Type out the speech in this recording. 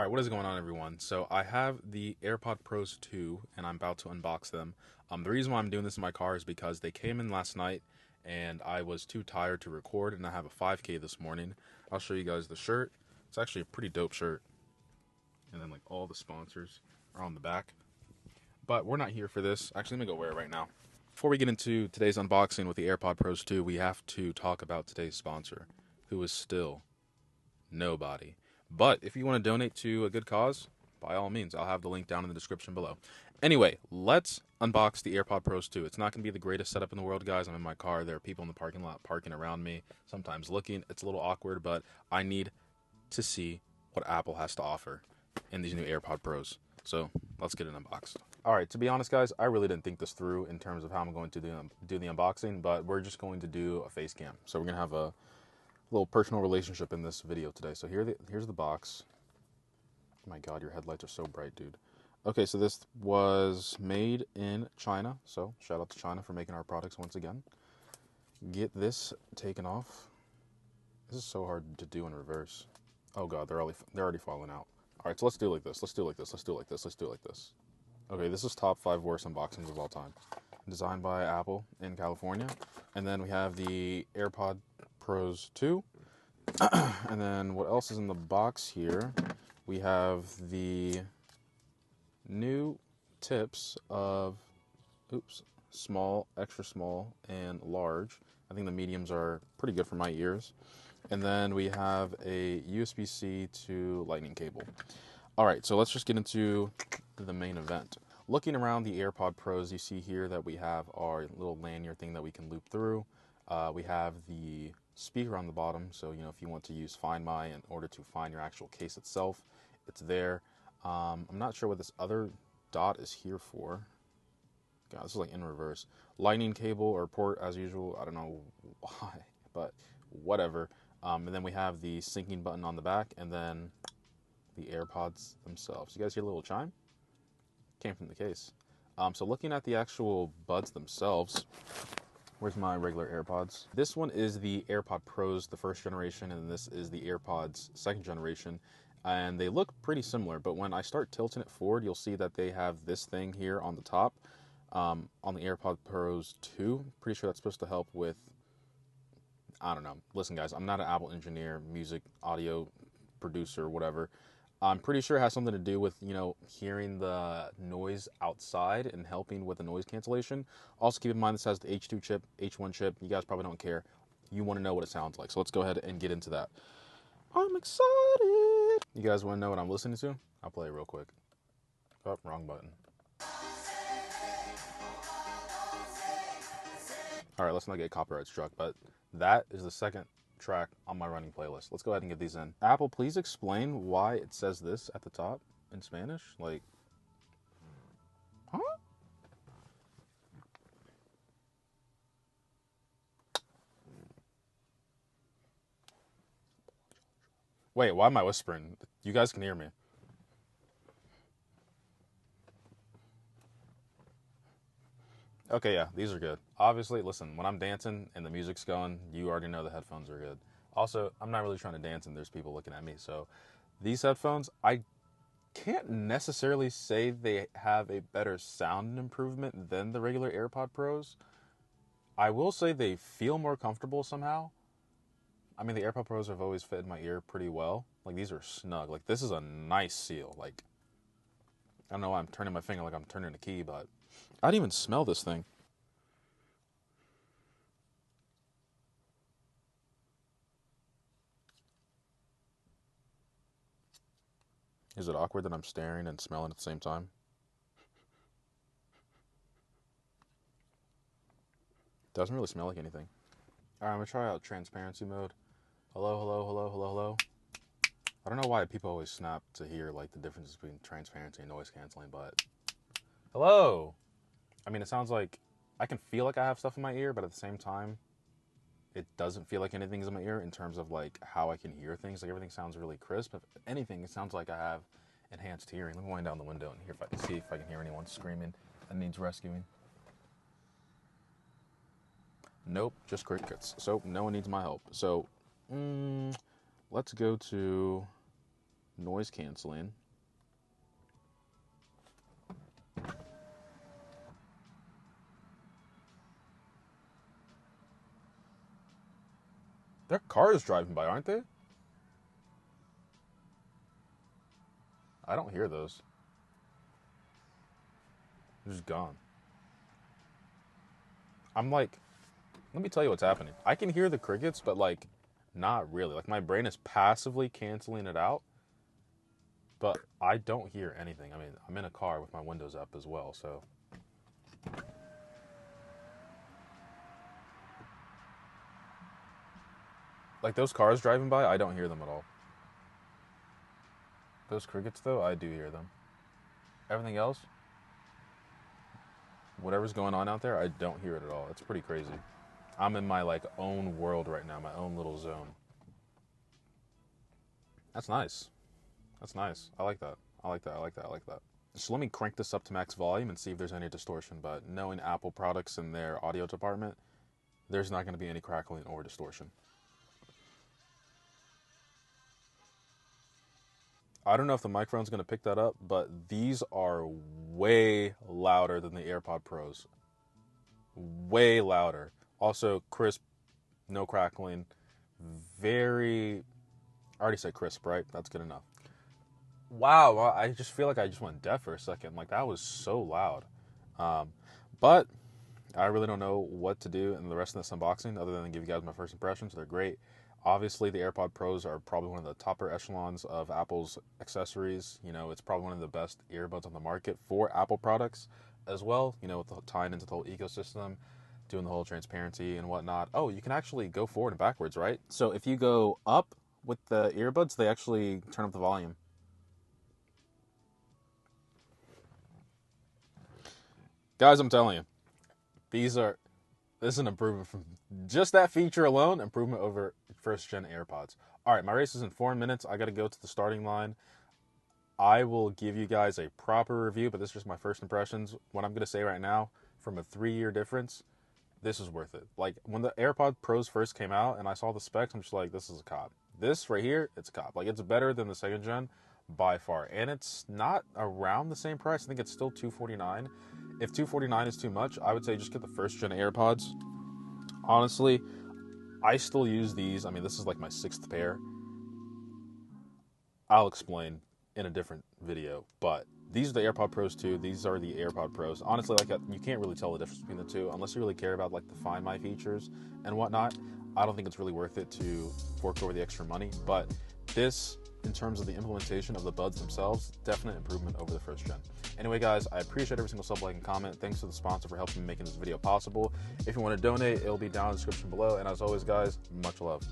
Alright, what is going on, everyone? So I have the AirPod Pros 2 and I'm about to unbox them. The reason why I'm doing this in my car is because they came in last night and I was too tired to record, and I have a 5K this morning. I'll show you guys the shirt. It's actually a pretty dope shirt. And then like all the sponsors are on the back. But we're not here for this. Actually, let me go wear it right now. Before we get into today's unboxing with the AirPod Pros 2, we have to talk about today's sponsor, who is still nobody. But if you want to donate to a good cause, by all means, I'll have the link down in the description below. Anyway, let's unbox the AirPod Pros 2. It's not going to be the greatest setup in the world, guys. I'm in my car. There are people in the parking lot parking around me, sometimes looking. It's a little awkward, but I need to see what Apple has to offer in these new AirPod Pros. So let's get it unboxed. All right, to be honest, guys, I really didn't think this through in terms of how I'm going to do the unboxing, but we're just going to do a face cam. So we're going to have a little personal relationship in this video today. So here's the box. Oh my god, your headlights are so bright, dude. Okay, so this was made in China, so shout out to China for making our products once again. Get this taken off. This is so hard to do in reverse. Oh god, they're already falling out. All right, so let's do it like this. Let's do it like this. Let's do it like this. Let's do it like this. Okay, this is top 5 worst unboxings of all time. Designed by Apple in California. And then we have the AirPod Pros 2. And then what else is in the box here? We have the new tips of, small, extra small, and large. I think the mediums are pretty good for my ears. And then we have a USB-C to lightning cable. All right, so let's just get into the main event. Looking around the AirPod Pros, you see here that we have our little lanyard thing that we can loop through. We have the speaker on the bottom, so if you want to use Find My in order to find your actual case itself, it's there. I'm not sure what this other dot is here for. God, this is like in reverse. Lightning cable or port as usual. I don't know why, but whatever. And then we have the syncing button on the back, and then the AirPods themselves. You guys hear a little chime? Came from the case. So looking at the actual buds themselves, where's my regular AirPods? This one is the AirPod Pros, the first generation, and this is the AirPods second generation. And they look pretty similar, but when I start tilting it forward, you'll see that they have this thing here on the top. On the AirPod Pros 2, pretty sure that's supposed to help with, I don't know. Listen, guys, I'm not an Apple engineer, music, audio producer, whatever. I'm pretty sure it has something to do with, hearing the noise outside and helping with the noise cancellation. Also, keep in mind this has the H2 chip, H1 chip. You guys probably don't care. You want to know what it sounds like. So let's go ahead and get into that. I'm excited. You guys want to know what I'm listening to? I'll play it real quick. Oh, wrong button. All right, let's not get copyright struck, but that is the second track on my running playlist. Let's go ahead and get these in. Apple, please explain why it says this at the top in Spanish. Like, huh? Wait, why am I whispering? You guys can hear me. Okay, yeah, these are good. Obviously, listen, when I'm dancing and the music's going, you already know the headphones are good. Also, I'm not really trying to dance and there's people looking at me, so these headphones, I can't necessarily say they have a better sound improvement than the regular AirPod Pros. I will say they feel more comfortable somehow. I mean, the AirPod Pros have always fit in my ear pretty well. Like, these are snug. Like, this is a nice seal. Like, I don't know why I'm turning my finger like I'm turning a key, but I didn't even smell this thing. Is it awkward that I'm staring and smelling at the same time? Doesn't really smell like anything. Alright, I'm gonna try out transparency mode. Hello, hello, hello, hello, hello. I don't know why people always snap to hear like the difference between transparency and noise canceling, but hello. I mean, it sounds like I can feel like I have stuff in my ear, but at the same time, it doesn't feel like anything's in my ear in terms of like how I can hear things. Like everything sounds really crisp. If anything, it sounds like I have enhanced hearing. Let me wind down the window and see if I can hear anyone screaming that needs rescuing. Nope, just crickets. So no one needs my help. So let's go to noise canceling. There are cars driving by, aren't they? I don't hear those. They're just gone. I'm like, let me tell you what's happening. I can hear the crickets, but like, not really. Like, my brain is passively canceling it out, but I don't hear anything. I mean, I'm in a car with my windows up as well, so. Like, those cars driving by, I don't hear them at all. Those crickets, though, I do hear them. Everything else, whatever's going on out there, I don't hear it at all. It's pretty crazy. I'm in my, like, own world right now, my own little zone. That's nice. That's nice. I like that. I like that. I like that. I like that. So let me crank this up to max volume and see if there's any distortion. But knowing Apple products in their audio department, there's not going to be any crackling or distortion. I don't know if the microphone's going to pick that up, but these are way louder than the AirPod Pros. Way louder. Also crisp, no crackling. I already said crisp, right? That's good enough. Wow, I just feel like I just went deaf for a second. Like, that was so loud. But I really don't know what to do in the rest of this unboxing other than give you guys my first impressions. They're great. Obviously, the AirPod Pros are probably one of the topper echelons of Apple's accessories. You know, it's probably one of the best earbuds on the market for Apple products as well. You know, with the tying into the whole ecosystem, doing the whole transparency and whatnot. Oh, you can actually go forward and backwards, right? So if you go up with the earbuds, they actually turn up the volume. Guys, I'm telling you, this is an improvement from just that feature alone, improvement over first-gen AirPods. All right, my race is in 4 minutes. I got to go to the starting line. I will give you guys a proper review, but this is just my first impressions. What I'm going to say right now, from a 3-year difference, this is worth it. Like, when the AirPod Pros first came out and I saw the specs, I'm just like, this is a cop. This right here, it's a cop. Like, it's better than the second gen by far. And it's not around the same price. I think it's still $249. If $249 is too much, I would say just get the first gen AirPods. Honestly, I still use these. I mean, this is like my 6th pair. I'll explain in a different video, but these are the AirPod Pros 2. These are the AirPod Pros. Honestly, like, you can't really tell the difference between the two unless you really care about like the Find My features and whatnot. I don't think it's really worth it to fork over the extra money, but this, in terms of the implementation of the buds themselves, definite improvement over the first gen. Anyway, guys, I appreciate every single sub, like, and comment. Thanks to the sponsor for helping me making this video possible. If you want to donate, it'll be down in the description below. And as always, guys, much love.